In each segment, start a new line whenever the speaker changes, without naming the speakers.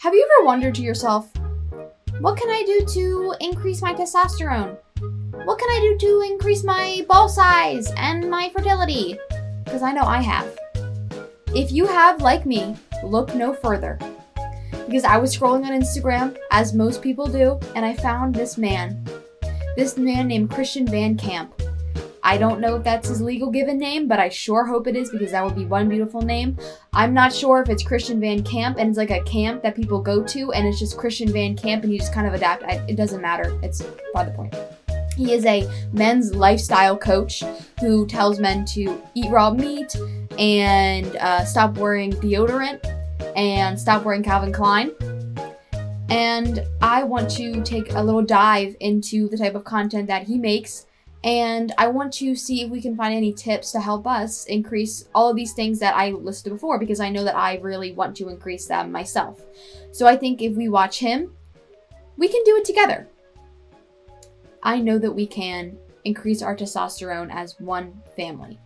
Have you ever wondered to yourself, what can I do to increase my testosterone? What can I do to increase my ball size and my fertility? Because I know I have. If you have, like me, look no further. Because I was scrolling on Instagram, as most people do, and I found this man. This man named Christian Van Camp. I don't know if that's his legal given name, but I sure hope it is, because that would be one beautiful name. I'm not sure if it's Christian Van Camp and it's like a camp that people go to and it's just Christian Van Camp and you just kind of adapt. It doesn't matter. It's by the point. He is a men's lifestyle coach who tells men to eat raw meat and stop wearing deodorant and stop wearing Calvin Klein. And I want to take a little dive into the type of content that he makes. And I want to see if we can find any tips to help us increase all of these things that I listed before, because I know that I really want to increase them myself. So I think if we watch him, we can do it together. I know that we can increase our testosterone as one family.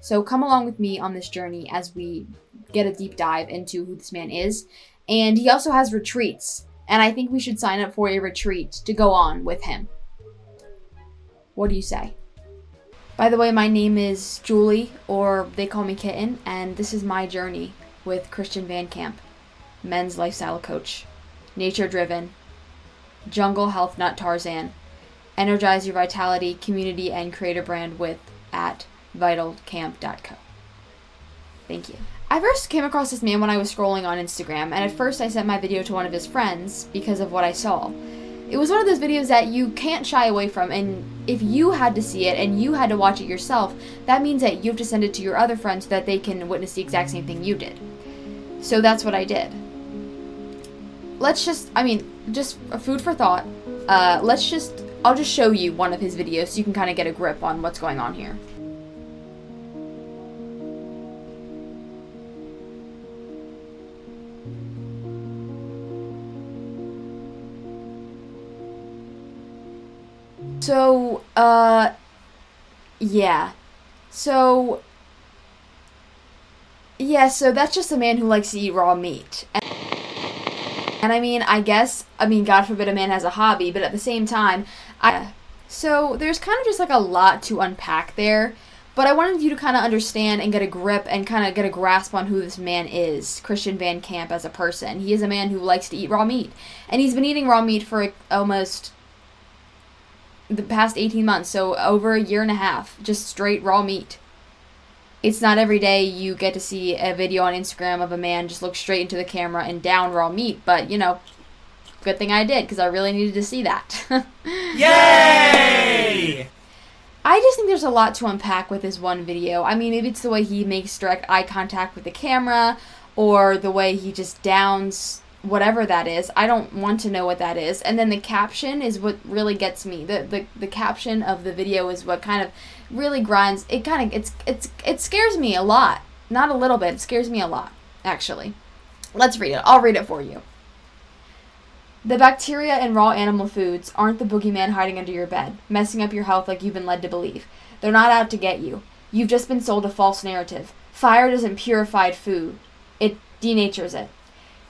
So come along with me on this journey as we get a deep dive into who this man is. And he also has retreats. And I think we should sign up for a retreat to go on with him. What do you say? By the way, my name is Julie, or they call me Kitten, and this is my journey with Christian Van Camp, men's lifestyle coach, nature-driven, jungle health nut Tarzan. Energize your vitality, community, and creator brand with at vitalcamp.co. Thank you. I first came across this man when I was scrolling on Instagram, and at first I sent my video to one of his friends because of what I saw. It was one of those videos that you can't shy away from, and if you had to see it and you had to watch it yourself, that means that you have to send it to your other friends so that they can witness the exact same thing you did. So that's what I did. Just a food for thought. I'll just show you one of his videos so you can kind of get a grip on what's going on here. So, So that's just a man who likes to eat raw meat. And God forbid a man has a hobby, but at the same time, so there's kind of just like a lot to unpack there, but I wanted you to kind of understand and get a grip and kind of get a grasp on who this man is, Christian Van Camp as a person. He is a man who likes to eat raw meat, and he's been eating raw meat for almost the past 18 months, so over a year and a half, just straight raw meat. It's not every day you get to see a video on Instagram of a man just look straight into the camera and down raw meat, but, good thing I did, because I really needed to see that.
Yay!
I just think there's a lot to unpack with this one video. Maybe it's the way he makes direct eye contact with the camera, or the way he just downs whatever that is. I don't want to know what that is. And then the caption is what really gets me. The caption of the video is what kind of really grinds. It scares me a lot. Not a little bit. It scares me a lot, actually. Let's read it. I'll read it for you. The bacteria in raw animal foods aren't the boogeyman hiding under your bed, messing up your health like you've been led to believe. They're not out to get you. You've just been sold a false narrative. Fire doesn't purify food. It denatures it.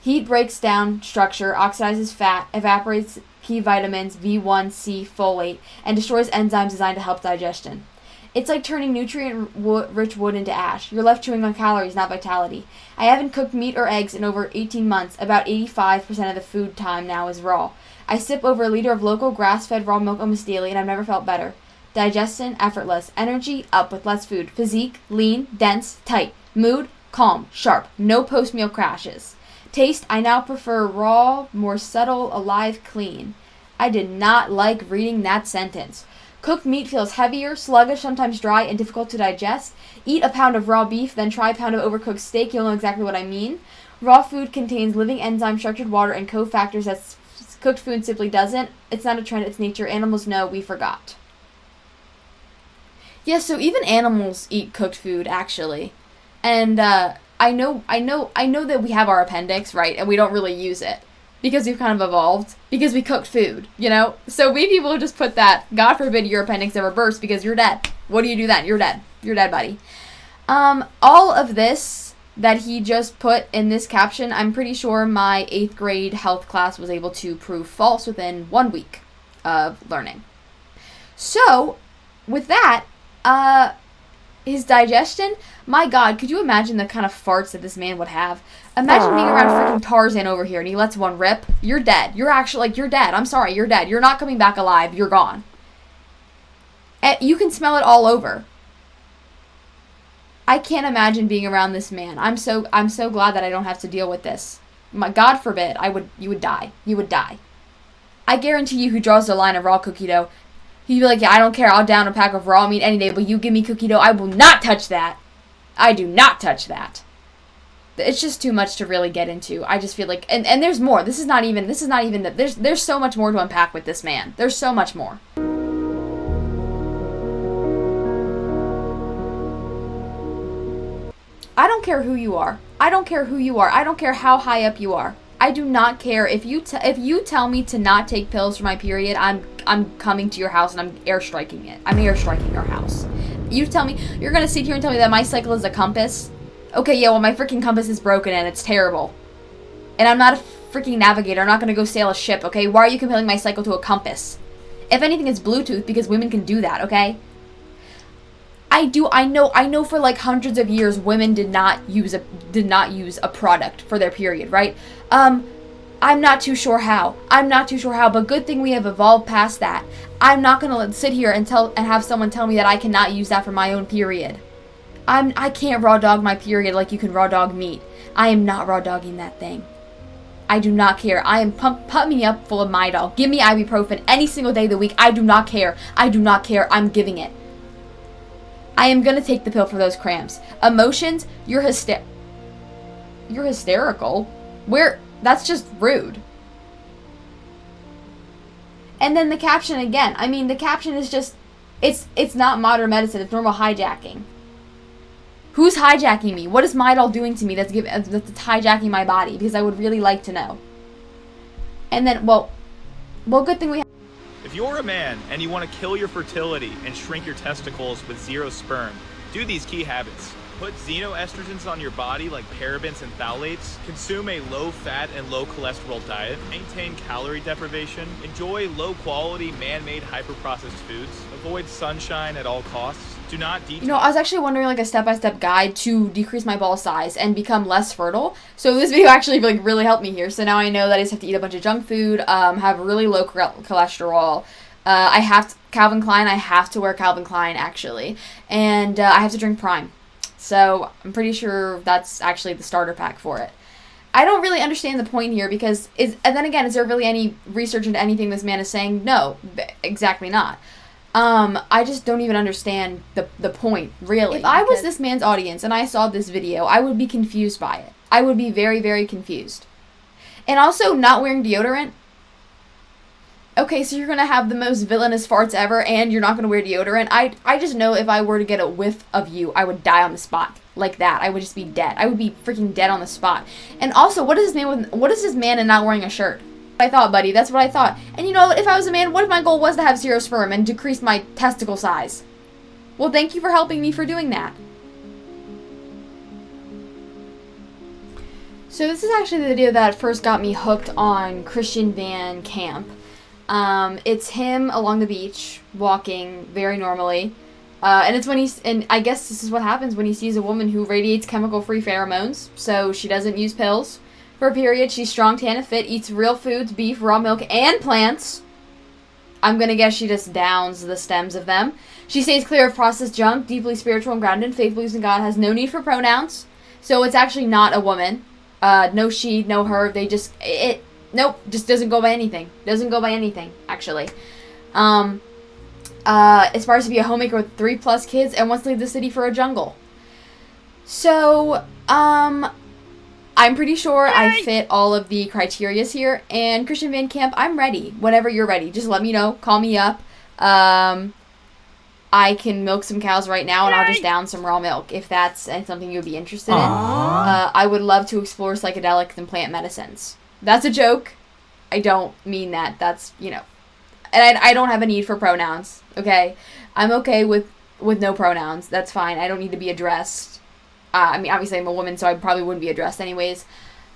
Heat breaks down structure, oxidizes fat, evaporates key vitamins, B1, C, folate, and destroys enzymes designed to help digestion. It's like turning nutrient-rich wood into ash. You're left chewing on calories, not vitality. I haven't cooked meat or eggs in over 18 months. About 85% of the food time now is raw. I sip over a liter of local grass-fed raw milk almost daily, and I've never felt better. Digestion, effortless. Energy, up with less food. Physique, lean, dense, tight. Mood, calm, sharp. No post-meal crashes. Taste, I now prefer raw, more subtle, alive, clean. I did not like reading that sentence. Cooked meat feels heavier, sluggish, sometimes dry, and difficult to digest. Eat a pound of raw beef, then try a pound of overcooked steak. You'll know exactly what I mean. Raw food contains living enzymes, structured water, and cofactors that cooked food simply doesn't. It's not a trend, it's nature. Animals know, we forgot. Yes, so even animals eat cooked food, actually. And, I know that we have our appendix, right, and we don't really use it because we've kind of evolved, because we cooked food, So maybe we'll just put that, God forbid your appendix ever bursts because you're dead. What do you do then? You're dead. You're dead, buddy. All of this that he just put in this caption, I'm pretty sure my 8th grade health class was able to prove false within 1 week of learning. So, with that, his digestion, my God, could you imagine the kind of farts that this man would have? Imagine being around freaking Tarzan over here and he lets one rip. You're dead. You're actually, like, you're dead. I'm sorry, you're dead. You're not coming back alive. You're gone. And you can smell it all over. I can't imagine being around this man. I'm so glad that I don't have to deal with this. My God forbid, you would die. You would die. I guarantee you who draws the line of raw cookie dough, he'd be like, yeah, I don't care, I'll down a pack of raw meat any day, but you give me cookie dough, I will not touch that. I do not touch that. It's just too much to really get into. I just feel like, and there's more. There's so much more to unpack with this man. There's so much more. I don't care who you are. I don't care who you are. I don't care how high up you are. I do not care if you tell me to not take pills for my period. I'm coming to your house and I'm airstriking it. I'm airstriking your house. You tell me you're gonna sit here and tell me that my cycle is a compass. Okay, yeah, well my freaking compass is broken and it's terrible. And I'm not a freaking navigator. I'm not gonna go sail a ship. Okay, why are you comparing my cycle to a compass? If anything, it's Bluetooth because women can do that. Okay. I know for like hundreds of years women did not use a product for their period, right? I'm not too sure how, but good thing we have evolved past that. I'm not going to sit here and have someone tell me that I cannot use that for my own period. I can't raw dog my period like you can raw dog meat. I am not raw dogging that thing. I do not care. I am pump me up full of Midol. Give me ibuprofen any single day of the week. I do not care. I'm giving it. I am going to take the pill for those cramps. Emotions, you're hysterical. That's just rude. And then the caption again. I mean, the caption is just, it's not modern medicine. It's normal hijacking. Who's hijacking me? What is Midol doing to me that's hijacking my body? Because I would really like to know. And then, well, good thing we have.
If you're a man and you want to kill your fertility and shrink your testicles with zero sperm, do these key habits. Put xenoestrogens on your body like parabens and phthalates. Consume a low-fat and low-cholesterol diet. Maintain calorie deprivation. Enjoy low-quality, man-made, hyper-processed foods. Avoid sunshine at all costs. Do not detox.
You know, I was actually wondering like a step-by-step guide to decrease my ball size and become less fertile. So this video actually like really helped me here. So now I know that I just have to eat a bunch of junk food, have really low cholesterol. Calvin Klein. I have to wear Calvin Klein actually, and I have to drink Prime. So I'm pretty sure that's actually the starter pack for it. I don't really understand the point here because and then again, is there really any research into anything this man is saying? No, exactly not. I just don't even understand the point, really. If I was this man's audience and I saw this video, I would be confused by it. I would be very, very confused. And also, not wearing deodorant. Okay, so you're going to have the most villainous farts ever and you're not going to wear deodorant. I just know if I were to get a whiff of you, I would die on the spot. Like that. I would just be dead. I would be freaking dead on the spot. And also, what is this man and not wearing a shirt? I thought, buddy. That's what I thought. And you know, if I was a man, what if my goal was to have zero sperm and decrease my testicle size? Well, thank you for helping me for doing that. So this is actually the video that first got me hooked on Christian Van Camp. It's him along the beach, walking very normally. And it's and I guess this is what happens when he sees a woman who radiates chemical-free pheromones. So she doesn't use pills. For a period, she's strong, tan, and fit, eats real foods, beef, raw milk, and plants. I'm gonna guess she just downs the stems of them. She stays clear of processed junk, deeply spiritual and grounded, faith believes in God, has no need for pronouns. So it's actually not a woman. No she, no her, nope, just doesn't go by anything. Doesn't go by anything, actually. Aspires to be a homemaker with 3+ kids and wants to leave the city for a jungle. So, I'm pretty sure I fit all of the criterias here, and Christian Van Camp, I'm ready. Whenever you're ready, just let me know. Call me up. I can milk some cows right now, and I'll just down some raw milk if that's something you'd be interested in. I would love to explore psychedelics and plant medicines. That's a joke. I don't mean that. That's, you know. And I don't have a need for pronouns, okay? I'm okay with no pronouns. That's fine. I don't need to be addressed I mean, obviously I'm a woman, so I probably wouldn't be addressed anyways.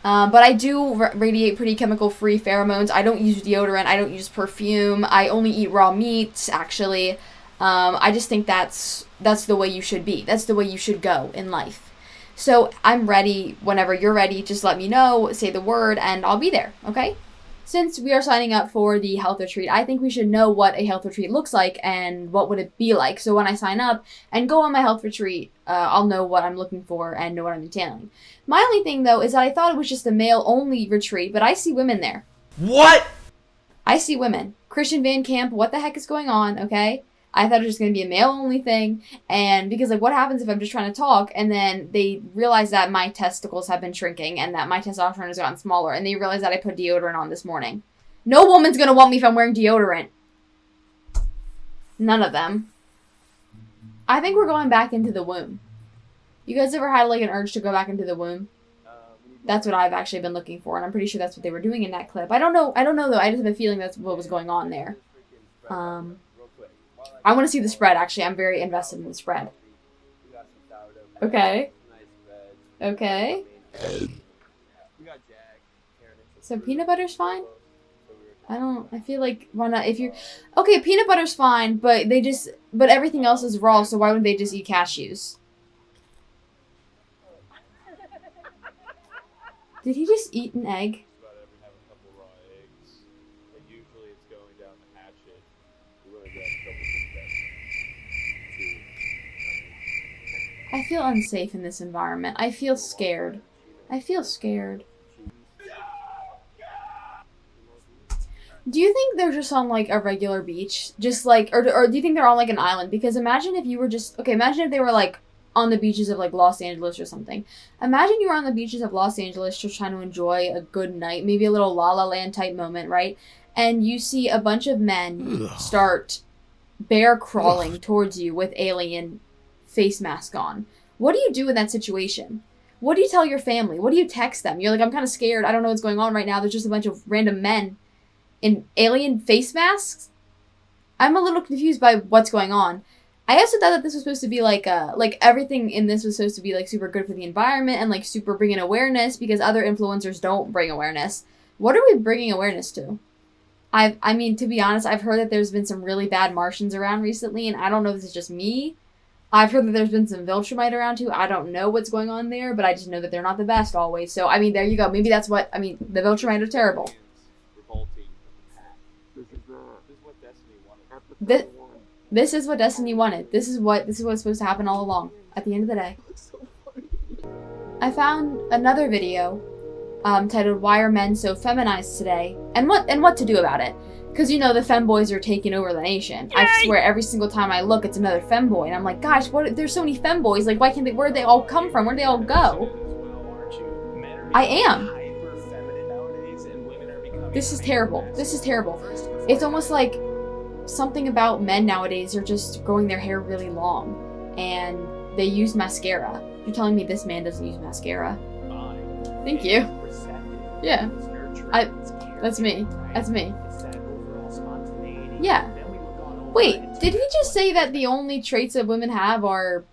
But I do radiate pretty chemical-free pheromones. I don't use deodorant. I don't use perfume. I only eat raw meat, actually. I just think that's the way you should be. That's the way you should go in life. So I'm ready whenever you're ready. Just let me know, say the word, and I'll be there, okay? Since we are signing up for the health retreat, I think we should know what a health retreat looks like and what would it be like. So when I sign up and go on my health retreat, I'll know what I'm looking for and know what I'm entailing. My only thing, though, is that I thought it was just a male-only retreat, but I see women there.
What?
I see women. Christian Van Camp, what the heck is going on, okay? I thought it was just going to be a male-only thing, and because, like, what happens if I'm just trying to talk, and then they realize that my testicles have been shrinking, and that my testosterone has gotten smaller, and they realize that I put deodorant on this morning. No woman's going to want me if I'm wearing deodorant. None of them. I think we're going back into the womb. You guys ever had, like, an urge to go back into the womb? That's what I've actually been looking for, and I'm pretty sure that's what they were doing in that clip. I don't know, though. I just have a feeling that's what was going on there. I want to see the spread, actually. I'm very invested in the spread. Okay. Okay. So peanut butter's fine? I feel like, why not, if you're, okay, peanut butter's fine, but but everything else is raw, so why wouldn't they just eat cashews? Did he just eat an egg? I feel unsafe in this environment. I feel scared. I feel scared. Do you think they're just on, like, a regular beach? Just, like, or do you think they're on, like, an island? Because imagine if you were just, okay, imagine if they were, like, on the beaches of, like, Los Angeles or something. Imagine you were on the beaches of Los Angeles just trying to enjoy a good night, maybe a little La La Land type moment, right? And you see a bunch of men start bear crawling towards you with alien face mask on. What do you do in that situation? What do you tell your family? What do you text them? You're like, I'm kind of scared. I don't know what's going on right now. There's just a bunch of random men in alien face masks. I'm a little confused by what's going on. I also thought that this was supposed to be like everything in this was supposed to be like super good for the environment and like super bringing awareness because other influencers don't bring awareness. What are we bringing awareness to? I mean, to be honest, I've heard that there's been some really bad Martians around recently, and I don't know if this is just me. I've heard that there's been some Viltrumite around too. I don't know what's going on there, but I just know that they're not the best always. So, I mean, there you go. Maybe that's what, I mean, the Viltrumite are terrible. This is what Destiny wanted. This is what's supposed to happen all along, at the end of the day. I found another video titled Why Are Men So Feminized Today? And what to do about it. Because, you know, the femboys are taking over the nation. Yay! I swear, every single time I look, it's another femboy. And I'm like, gosh, there's so many femboys. Like, why can't they, where'd they all come from? Where'd they all go? I am. This is terrible. This is terrible. It's almost like something about men nowadays are just growing their hair really long. And they use mascara. You're telling me this man doesn't use mascara? Thank you. Yeah. That's me. That's me. Yeah. Wait, did he just say that the only traits that women have are,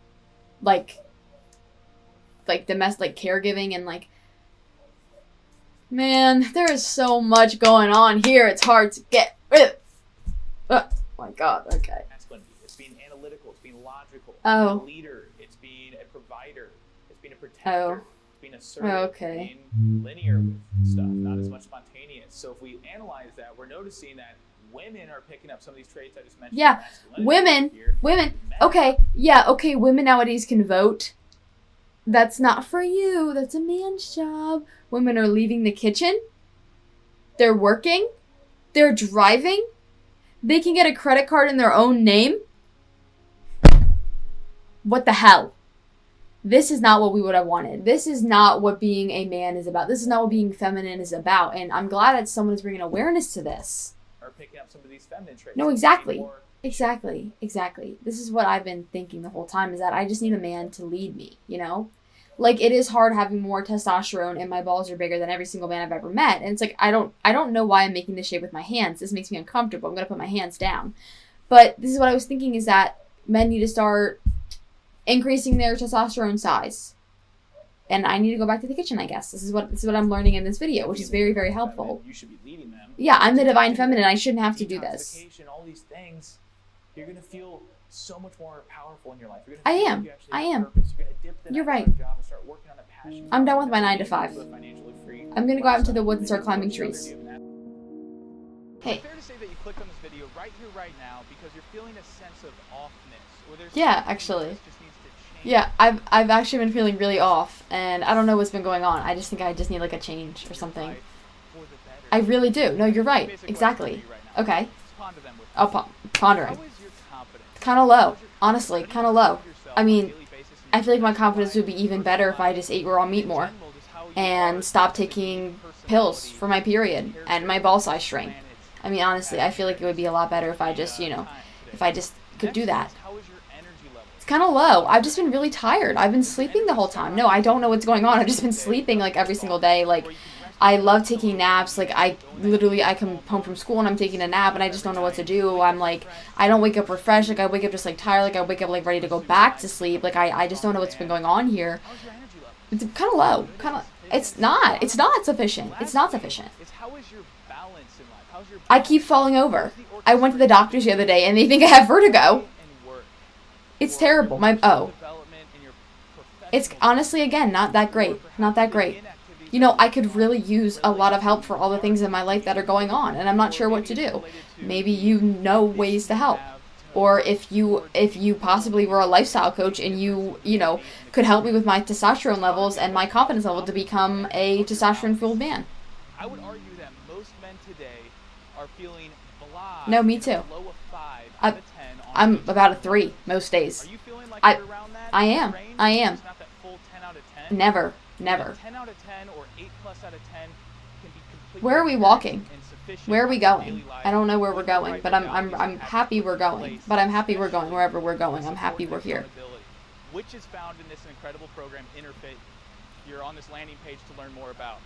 like domestic caregiving and, like... Man, there is so much going on here, it's hard to get rid of. Oh, my God, okay.
It's being analytical, it's being logical, it's
being
a leader, it's being a provider, it's being a protector, it's being assertive,
okay.
It's being linear with stuff, not as much spontaneous. So if we analyze that, we're noticing that women are picking up some of these traits I just mentioned.
Yeah, women, okay, yeah, okay, women nowadays can vote. That's not for you, that's a man's job. Women are leaving the kitchen. They're working. They're driving. They can get a credit card in their own name. What the hell? This is not what we would have wanted. This is not what being a man is about. This is not what being feminine is about. And I'm glad that someone is bringing awareness to this.
Or picking up some of these feminine traits.
No, exactly. Exactly. This is what I've been thinking the whole time, is that I just need a man to lead me, you know? Like, it is hard having more testosterone and my balls are bigger than every single man I've ever met. And it's like, I don't know why I'm making this shape with my hands. This makes me uncomfortable. I'm going to put my hands down. But this is what I was thinking, is that men need to start increasing their testosterone size. And I need to go back to the kitchen, I guess. This is what I'm learning in this video, which is very, very helpful.
You should be leading them.
Yeah, I'm the divine feminine. I shouldn't have to do this.
Detoxification, all these things, you're gonna feel so much more powerful in your life.
I am. You're right. I'm done with my 9 to 5. I'm gonna go out into the woods and start climbing trees. Hey.
Fair to say that you clicked on this video right here, right now, because you're feeling a sense of offness, or there's
Yeah, actually. Yeah, I've actually been feeling really off, and I don't know what's been going on. I just think I just need like a change or something. I really do. No, you're right. Exactly. Okay. Oh, pondering. Kind of low. Honestly, kind of low. I mean, I feel like my confidence would be even better if I just ate raw meat more and stopped taking pills for my period and my ball size shrank. I mean, honestly, I feel like it would be a lot better if I just, if I just could do that. It's kind of low. I've just been really tired. I've been sleeping the whole time. No, I don't know what's going on. I've just been sleeping like every single day. Like, I love taking naps. Like, I come home from school and I'm taking a nap and I just don't know what to do. I'm like, I don't wake up refreshed. Like, I wake up just like tired. Like, I wake up like ready to go back to sleep. Like, I just don't know what's been going on here. It's kind of low. It's not sufficient. It's not sufficient. I keep falling over. I went to the doctors the other day and they think I have vertigo. It's terrible. It's honestly, again, not that great. Not that great. I could really use a lot of help for all the things in my life that are going on, and I'm not sure what to do. Maybe you know ways to help. Or if you possibly were a lifestyle coach and you could help me with my testosterone levels and my confidence level to become a testosterone-fueled man.
I would argue that most men today are feeling blah.
No, me too.
Below a 5 out of 10 on
I'm about a 3 most days.
Are you feeling like
I-
you're around that?
I am.
range?
I am.
It's not that full 10 out of 10.
Never.
10 out of 10 or 8 plus out of 10 can be completely
Where are we walking?
and sufficient
Where are we
for daily
going?
life.
I don't know where we're going,
Right
but
now,
I'm
you have
happy
to
we're going.
place
But I'm happy we're going
special
wherever we're going. I'm happy
support
we're here.
accountability, which is found in this incredible program, Interfit. You're on this landing page to learn more about.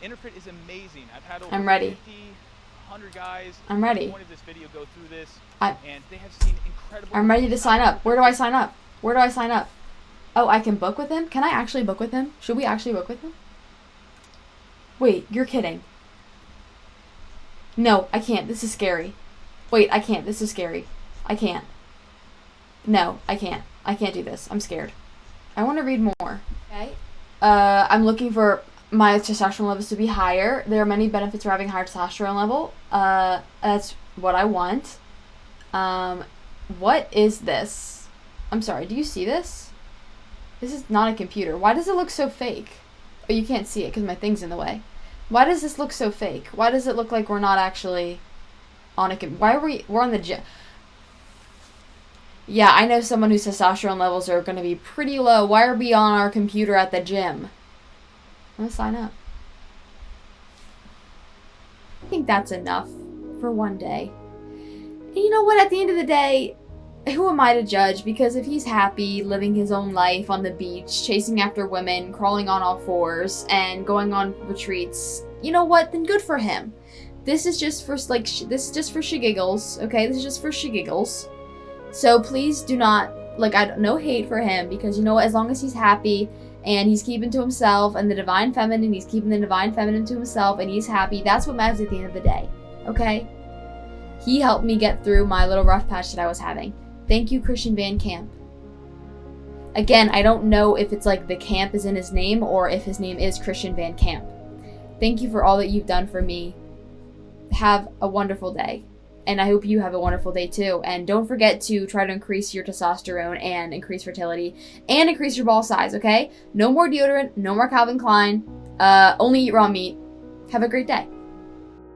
Interfit is amazing. I've had over
I'm ready.
50, 100 guys.
I'm ready.
At the point of this video go through this,
I-
and they have seen incredible.
I'm ready to sign up. Where do I sign up? Where do I sign up? Oh, I can book with him? Can I actually book with him? Should we actually book with him? Wait, you're kidding. No, I can't. This is scary. Wait, I can't. This is scary. I can't. No, I can't. I can't do this. I'm scared. I want to read more. Okay. I'm looking for my testosterone levels to be higher. There are many benefits for having a higher testosterone level. That's what I want. What is this? I'm sorry, do you see this? This is not a computer. Why does it look so fake? Oh, you can't see it because my thing's in the way. Why does this look so fake? Why does it look like we're not actually on a computer? Why are we're on the gym? Yeah, I know someone whose testosterone levels are going to be pretty low. Why are we on our computer at the gym? I'm going to sign up. I think that's enough for one day. And you know what? At the end of the day, who am I to judge? Because if he's happy living his own life on the beach, chasing after women, crawling on all fours, and going on retreats, you know what? Then good for him. This is just for this is just for she-giggles, okay? This is just for she-giggles. So please do not, no hate for him, because you know what? As long as he's happy and he's keeping to himself and the divine feminine, he's keeping the divine feminine to himself and he's happy, that's what matters at the end of the day, okay? He helped me get through my little rough patch that I was having. Thank you, Christian Van Camp. Again, I don't know if it's like the camp is in his name or if his name is Christian Van Camp. Thank you for all that you've done for me. Have a wonderful day. And I hope you have a wonderful day too. And don't forget to try to increase your testosterone and increase fertility and increase your ball size, okay? No more deodorant, no more Calvin Klein, only eat raw meat. Have a great day.